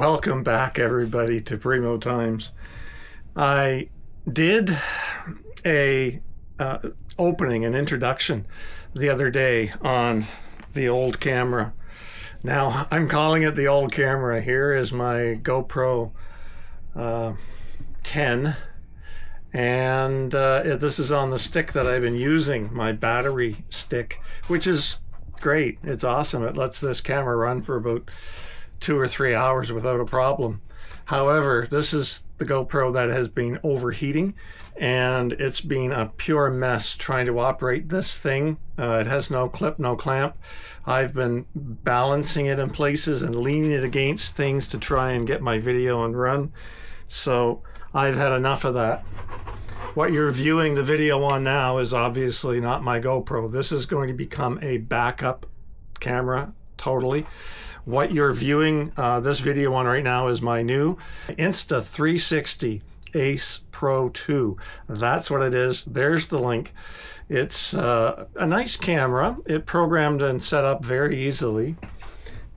Welcome back, everybody, to Primotimes. I did a opening, an introduction the other day on the old camera. Now, I'm calling it the old camera. Here is my GoPro 10, and this is on the stick that I've been using, my battery stick, which is great. It's awesome. It lets this camera run for about 2 or 3 hours without a problem. However, this is the GoPro that has been overheating, and it's been a pure mess trying to operate this thing. It has no clip, no clamp. I've been balancing it in places and leaning it against things to try and get my video and run. So I've had enough of that. What you're viewing the video on now is obviously not my GoPro. This is going to become a backup camera, totally. What you're viewing this video on right now is my new Insta360 Ace Pro 2. That's what it is. There's the link. It's a nice camera. It programmed and set up very easily.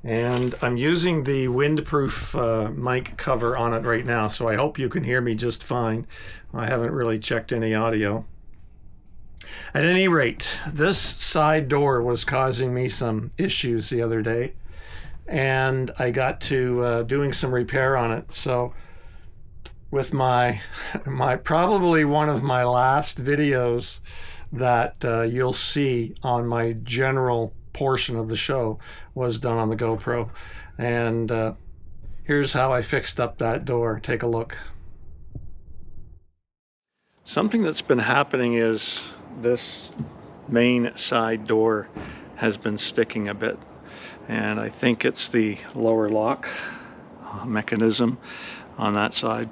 And I'm using the windproof mic cover on it right now, so I hope you can hear me just fine. I haven't really checked any audio. At any rate, this side door was causing me some issues the other day, and I got to doing some repair on it. So with my probably one of my last videos that you'll see on my general portion of the show was done on the GoPro, and here's how I fixed up that door. Take a look. Something that's been happening is this main side door has been sticking a bit, and I think it's the lower lock mechanism on that side.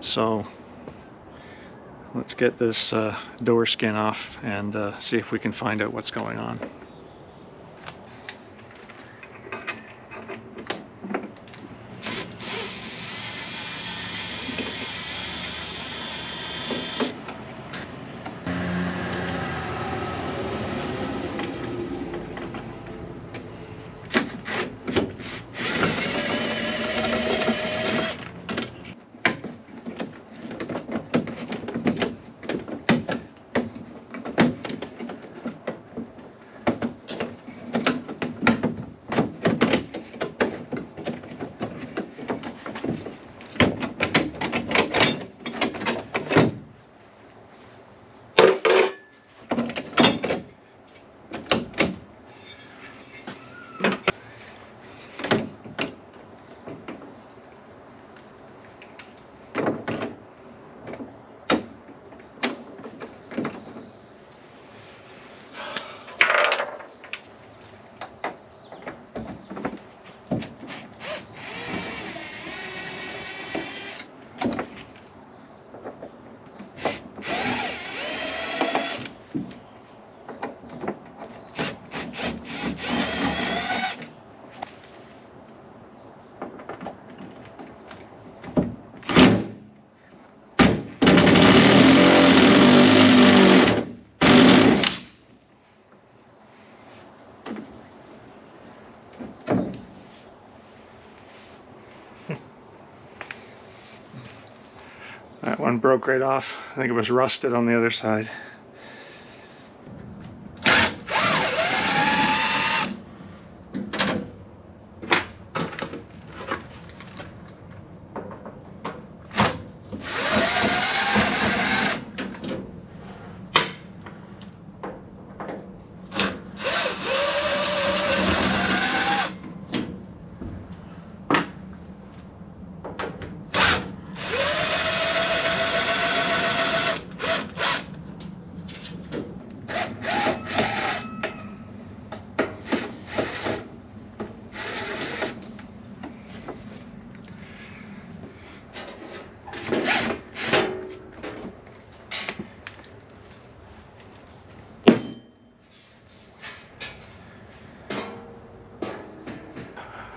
So let's get this door skin off and see if we can find out what's going on. That one broke right off. I think it was rusted on the other side.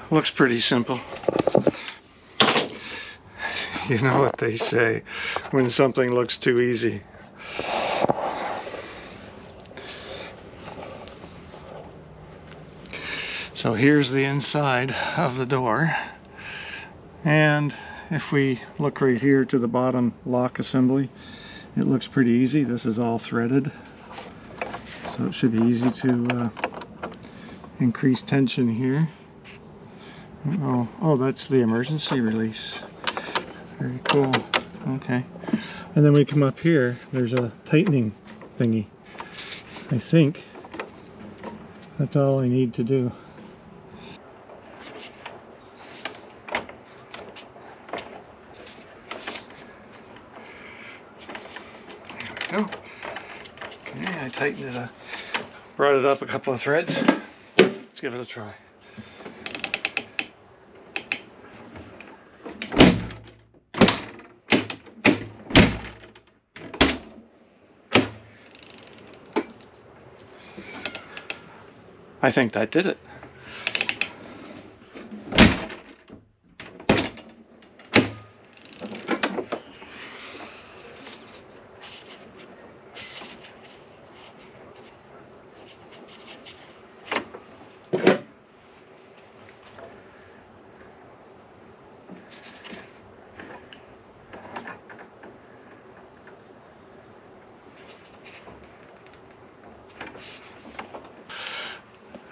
Looks pretty simple. You know what they say, when something looks too easy. So here's the inside of the door. And if we look right here to the bottom lock assembly, it looks pretty easy. This is all threaded, so it should be easy to increase tension here. Oh, that's the emergency release. Very cool. Okay. And then we come up here, there's a tightening thingy. I think that's all I need to do. There we go. Okay, I tightened it, brought it up a couple of threads. Let's give it a try. I think that did it.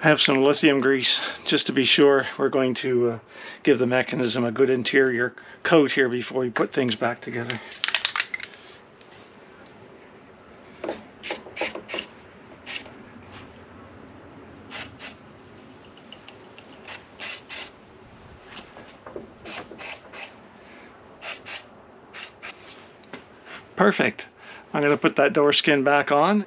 Have some lithium grease just to be sure. We're going to give the mechanism a good interior coat here before we put things back together. Perfect. I'm going to put that door skin back on.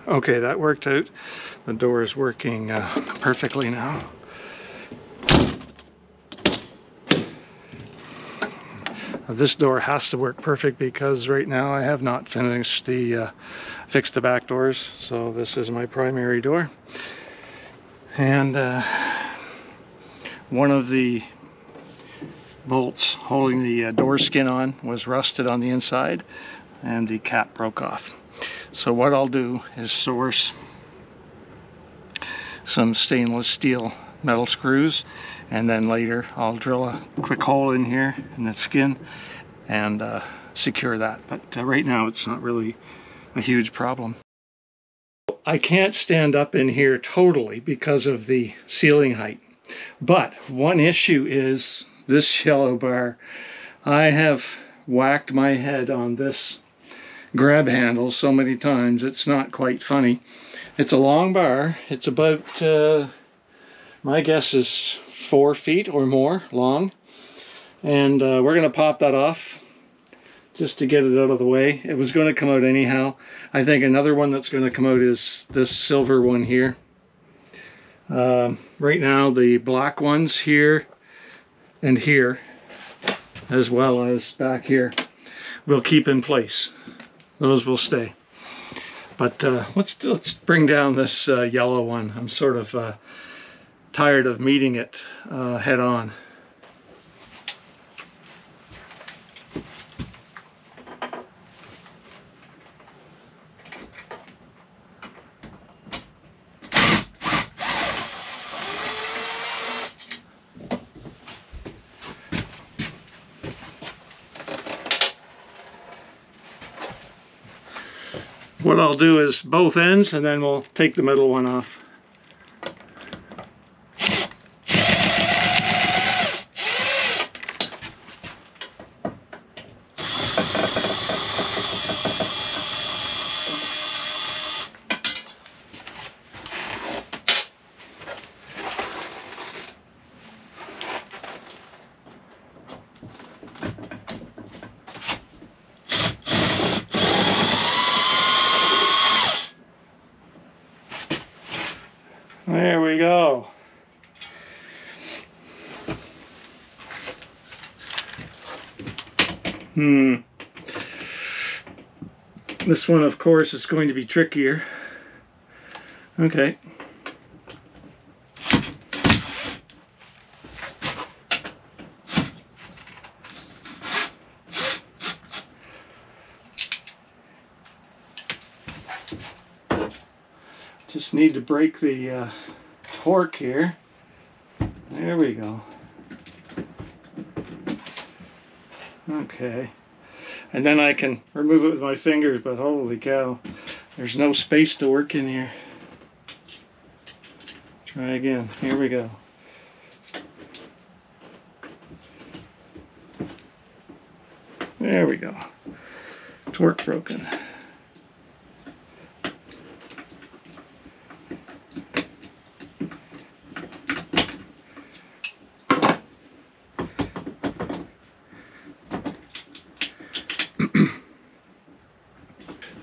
Okay, that worked out. The door is working perfectly now. This door has to work perfect because right now I have not finished the fixed the back doors. So this is my primary door, and one of the bolts holding the door skin on was rusted on the inside, and the cap broke off. So what I'll do is source some stainless steel metal screws, and then later I'll drill a quick hole in here in the skin and secure that. But right now it's not really a huge problem. I can't stand up in here totally because of the ceiling height, but one issue is this yellow bar. I have whacked my head on this grab handle so many times it's not quite funny. It's a long bar. It's about my guess is 4 feet or more long, and we're going to pop that off just to get it out of the way. It was going to come out anyhow. I think another one that's going to come out is this silver one here. Right now the black ones here and here, as well as back here, will keep in place. Those will stay. But let's bring down this yellow one. I'm sort of tired of meeting it head on. What I'll do is both ends, and then we'll take the middle one off. There we go. This one, of course, is going to be trickier. Okay. Just need to break the torque here. There we go. Okay. And then I can remove it with my fingers, but holy cow, there's no space to work in here. Try again. Here we go. There we go. Torque broken.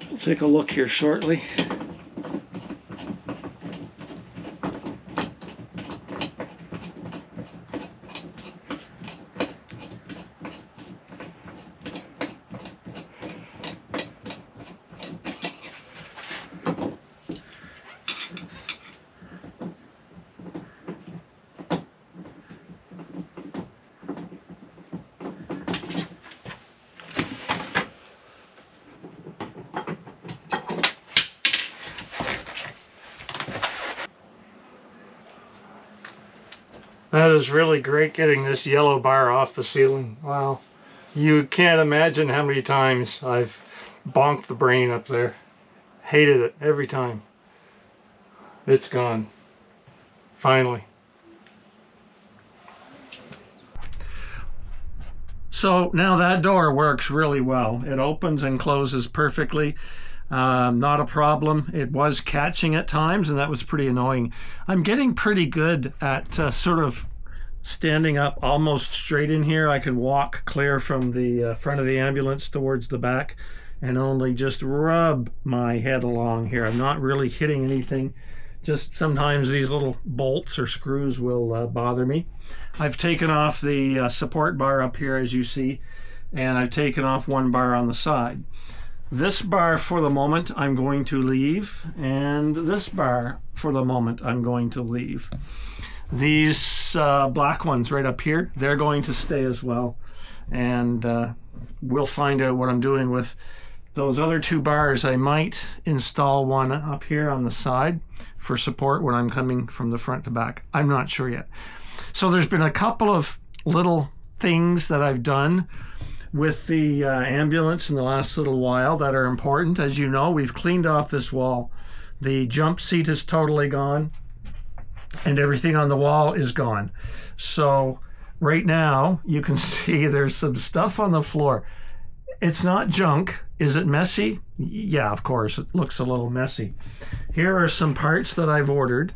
We'll take a look here shortly. That is really great, getting this yellow bar off the ceiling. Wow. You can't imagine how many times I've bonked the brain up there. Hated it every time. It's gone. Finally. So now that door works really well. It opens and closes perfectly. Not a problem. It was catching at times, and that was pretty annoying. I'm getting pretty good at sort of standing up almost straight in here. I can walk clear from the front of the ambulance towards the back and only just rub my head along here. I'm not really hitting anything. Just sometimes these little bolts or screws will bother me. I've taken off the support bar up here, as you see, and I've taken off one bar on the side. This bar for the moment I'm going to leave, and this bar for the moment I'm going to leave. These black ones right up here, they're going to stay as well, and we'll find out what I'm doing with those other two bars. I might install one up here on the side for support when I'm coming from the front to back. I'm not sure yet. So there's been a couple of little things that I've done with the ambulance in the last little while that are important. As you know, we've cleaned off this wall. The jump seat is totally gone, and everything on the wall is gone. So right now you can see there's some stuff on the floor. It's not junk. Is it messy? Yeah, of course, it looks a little messy. Here are some parts that I've ordered.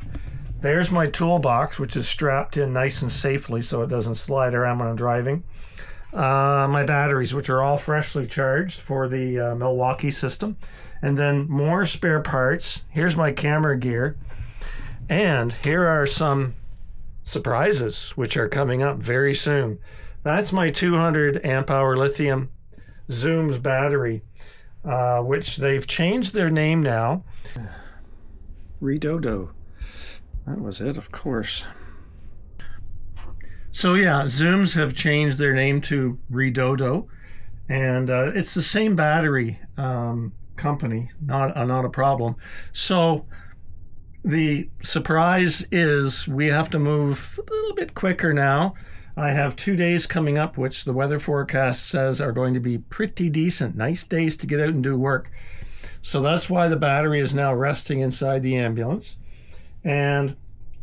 There's my toolbox, which is strapped in nice and safely so it doesn't slide around when I'm driving. My batteries, which are all freshly charged for the Milwaukee system. And then more spare parts. Here's my camera gear. And here are some surprises which are coming up very soon. That's my 200 amp hour lithium Zooms battery, which they've changed their name now. Redodo. That was it, of course. So yeah, Zooms have changed their name to Redodo, and it's the same battery company, not a problem. So the surprise is we have to move a little bit quicker now. I have 2 days coming up, which the weather forecast says are going to be pretty decent. Nice days to get out and do work. So that's why the battery is now resting inside the ambulance. And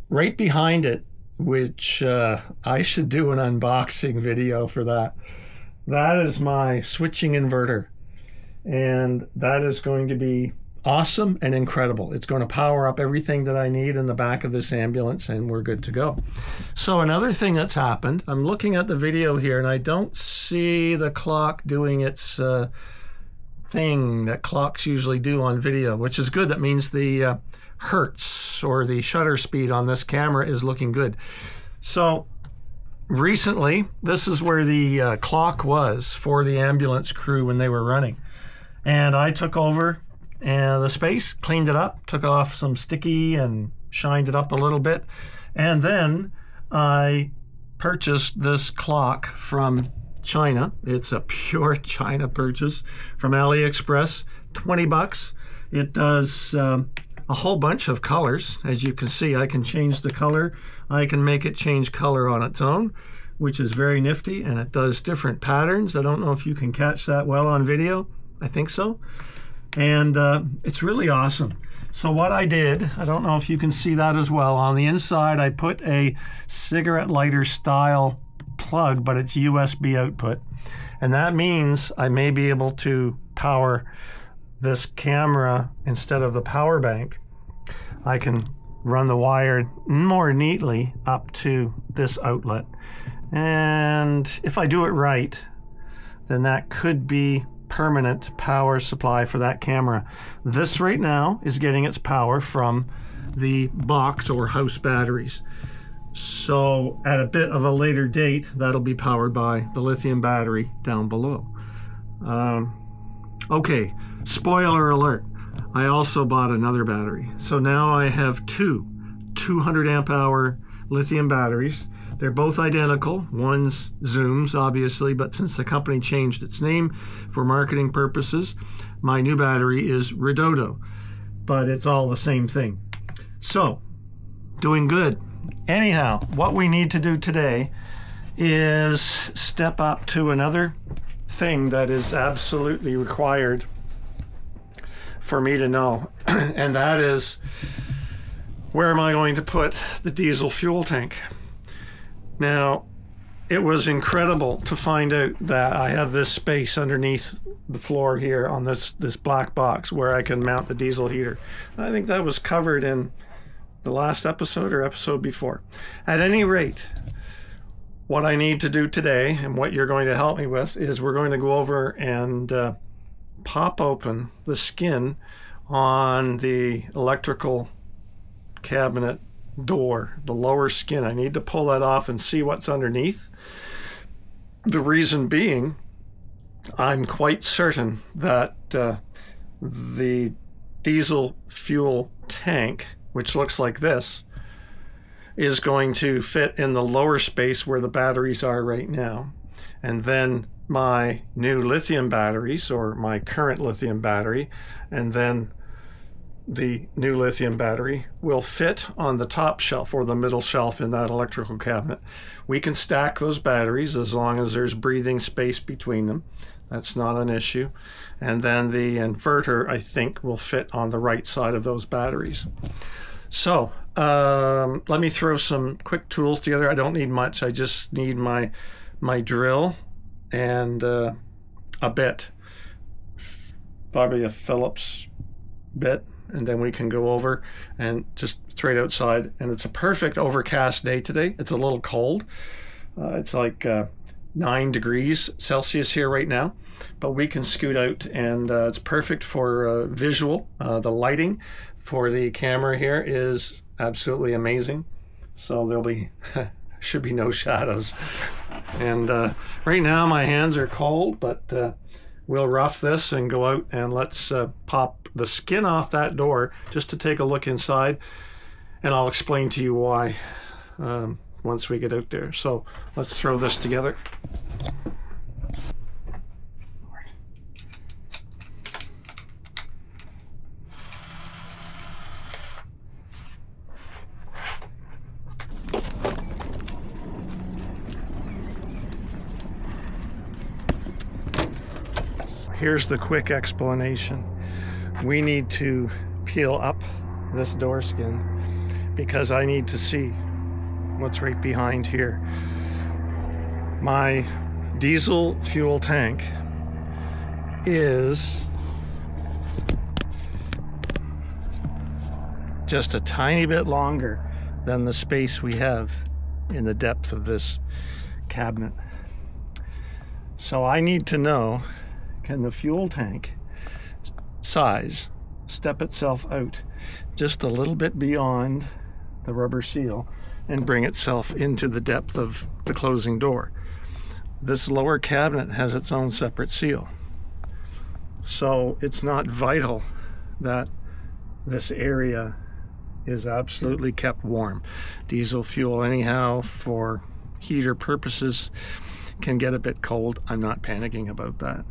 right behind it, which I should do an unboxing video for that, that is my switching inverter. And that is going to be awesome and incredible. It's going to power up everything that I need in the back of this ambulance, and we're good to go. So another thing that's happened, I'm looking at the video here and I don't see the clock doing its thing that clocks usually do on video, which is good. That means the hertz or the shutter speed on this camera is looking good. So recently, this is where the clock was for the ambulance crew when they were running. And I took over the space, cleaned it up, took off some sticky and shined it up a little bit. And then I purchased this clock from China. It's a pure China purchase from AliExpress, 20 bucks. It does a whole bunch of colors. As you can see, I can change the color. I can make it change color on its own, which is very nifty, and it does different patterns. I don't know if you can catch that well on video. I think so. And it's really awesome. So what I did, I don't know if you can see that as well, on the inside I put a cigarette lighter style plug, but it's USB output. And that means I may be able to power this camera instead of the power bank. I can run the wire more neatly up to this outlet. And if I do it right, then that could be permanent power supply for that camera. This right now is getting its power from the box or house batteries. So at a bit of a later date, that'll be powered by the lithium battery down below. Okay, spoiler alert. I also bought another battery. So now I have two 200 amp hour lithium batteries. They're both identical. One's Zooms, obviously, but since the company changed its name for marketing purposes, my new battery is Redodo, but it's all the same thing. So, doing good. Anyhow, what we need to do today is step up to another thing that is absolutely required for me to know, and that is, where am I going to put the diesel fuel tank? Now, it was incredible to find out that I have this space underneath the floor here on this black box where I can mount the diesel heater. I think that was covered in the last episode or episode before. At any rate, what I need to do today, and what you're going to help me with, is we're going to go over and pop open the skin on the electrical cabinet door, the lower skin. I need to pull that off and see what's underneath. The reason being, I'm quite certain that the diesel fuel tank, which looks like this, is going to fit in the lower space where the batteries are right now. And then my new lithium batteries, or my current lithium battery, and then the new lithium battery will fit on the top shelf or the middle shelf in that electrical cabinet. We can stack those batteries as long as there's breathing space between them. That's not an issue. And then the inverter, I think, will fit on the right side of those batteries. So let me throw some quick tools together. I don't need much. I just need my drill and a bit, probably a Phillips bit. And then we can go over and just straight outside. And it's a perfect overcast day today. It's a little cold. It's like 9 degrees Celsius here right now. But we can scoot out, and it's perfect for visual. The lighting for the camera here is absolutely amazing. So there'll be should be no shadows. And right now my hands are cold, but we'll rough this and go out and let's pop the skin off that door just to take a look inside, and I'll explain to you why once we get out there. So let's throw this together. Here's the quick explanation. We need to peel up this door skin because I need to see what's right behind here. My diesel fuel tank is just a tiny bit longer than the space we have in the depth of this cabinet. So I need to know, can the fuel tank size step itself out just a little bit beyond the rubber seal and bring itself into the depth of the closing door? This lower cabinet has its own separate seal, so it's not vital that this area is absolutely kept warm. Diesel fuel anyhow, for heater purposes, can get a bit cold. I'm not panicking about that.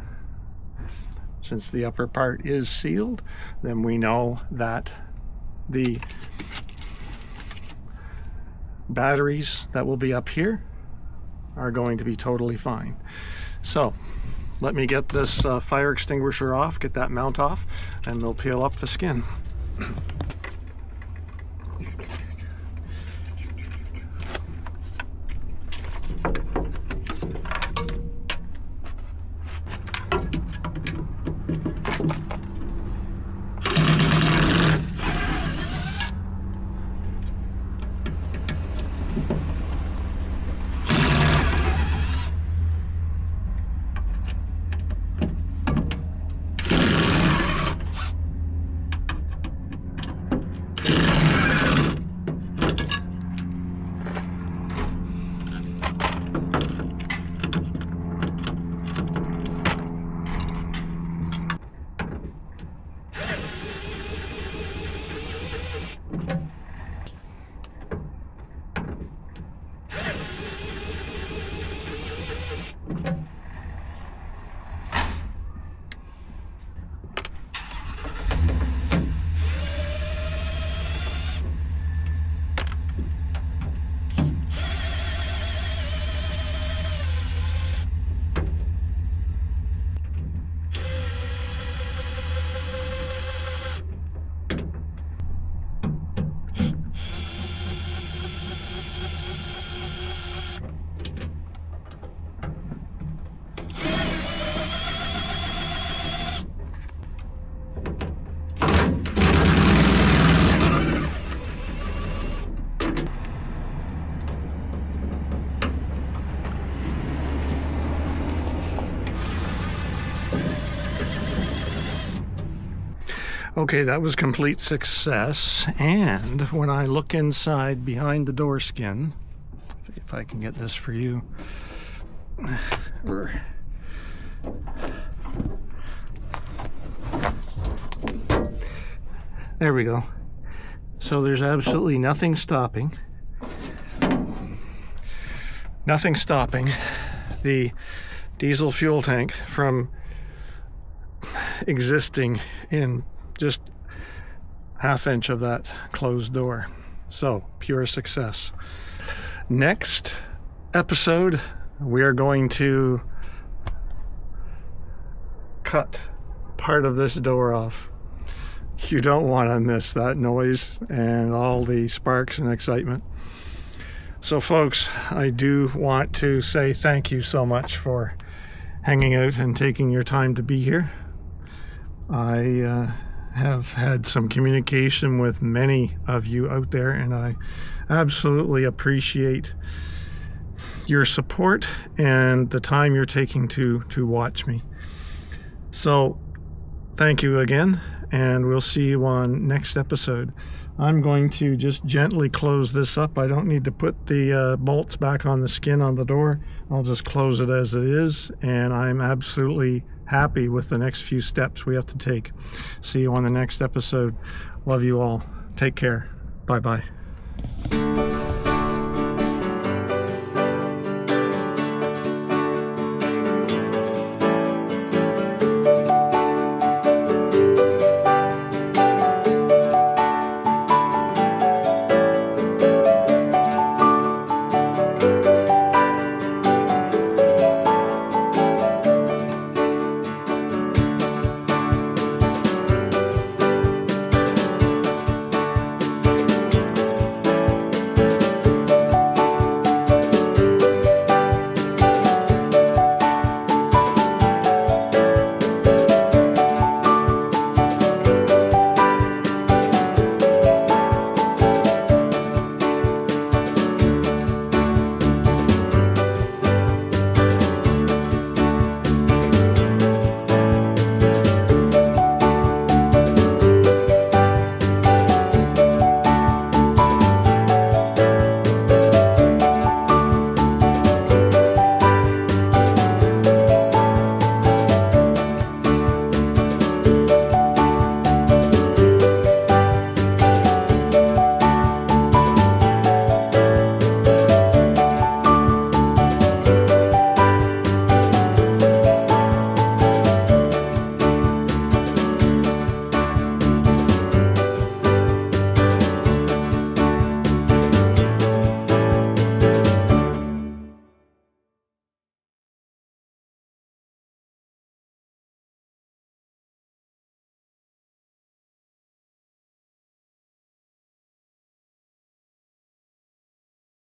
Since the upper part is sealed, then we know that the batteries that will be up here are going to be totally fine. So let me get this fire extinguisher off, get that mount off, and we'll peel up the skin. Okay, that was complete success. And when I look inside behind the door skin, if I can get this for you, there we go. So there's absolutely nothing stopping the diesel fuel tank from existing in just ½ inch of that closed door. So pure success. Next episode, we are going to cut part of this door off. You don't want to miss that noise and all the sparks and excitement. So folks, I do want to say thank you so much for hanging out and taking your time to be here. I have had some communication with many of you out there, and I absolutely appreciate your support and the time you're taking to watch me. So thank you again, and we'll see you on next episode I'm going to just gently close this up. I don't need to put the bolts back on the skin on the door. I'll just close it as it is, and I'm absolutely happy with the next few steps we have to take. See you on the next episode. Love you all. Take care. Bye-bye.